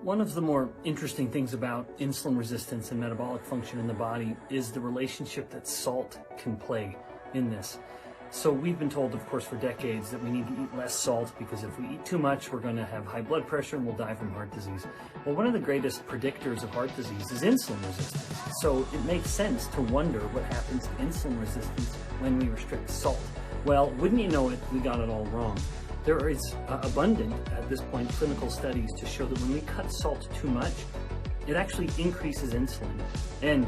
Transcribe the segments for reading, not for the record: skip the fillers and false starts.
One of the more interesting things about insulin resistance and metabolic function in the body is the relationship that salt can play in this. So we've been told, of course, for decades that we need to eat less salt because if we eat too much, we're going to have high blood pressure and we'll die from heart disease. Well, one of the greatest predictors of heart disease is insulin resistance. So it makes sense to wonder what happens to insulin resistance when we restrict salt. Well, wouldn't you know it, we got it all wrong. There is abundant, at this point, clinical studies to show that when we cut salt too much, it actually increases insulin and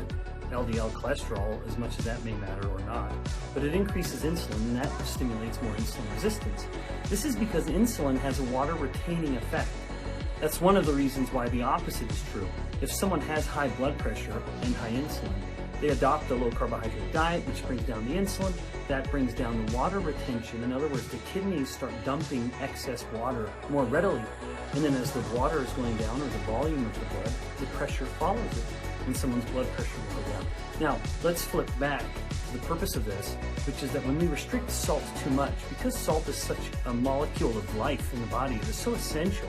LDL cholesterol, as much as that may matter or not. But it increases insulin and that stimulates more insulin resistance. This is because insulin has a water retaining effect. That's one of the reasons why the opposite is true. If someone has high blood pressure and high insulin, they adopt a low carbohydrate diet, which brings down the insulin. That brings down the water retention. In other words, the kidneys start dumping excess water more readily. And then as the water is going down, or the volume of the blood, the pressure follows it, and someone's blood pressure will go down. Now, let's flip back to the purpose of this, which is that when we restrict salt too much, because salt is such a molecule of life in the body, it is so essential,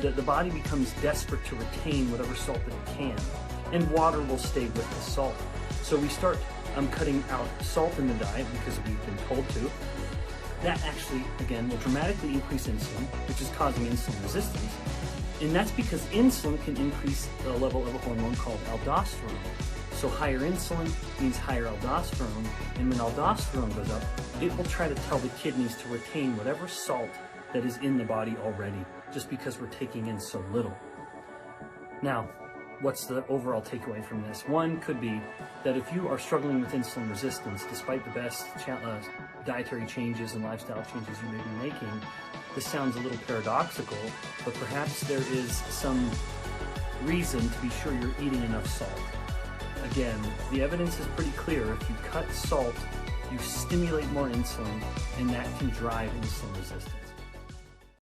the body becomes desperate to retain whatever salt that it can. And water will stay with the salt. So we start cutting out salt in the diet because we've been told to. That actually, again, will dramatically increase insulin, which is causing insulin resistance. And that's because insulin can increase the level of a hormone called aldosterone. So higher insulin means higher aldosterone, and when aldosterone goes up, it will try to tell the kidneys to retain whatever salt that is in the body already, just because we're taking in so little. Now, what's the overall takeaway from this? One could be that if you are struggling with insulin resistance, despite the best dietary changes and lifestyle changes you may be making, this sounds a little paradoxical, but perhaps there is some reason to be sure you're eating enough salt. Again, the evidence is pretty clear. If you cut salt, you stimulate more insulin, and that can drive insulin resistance.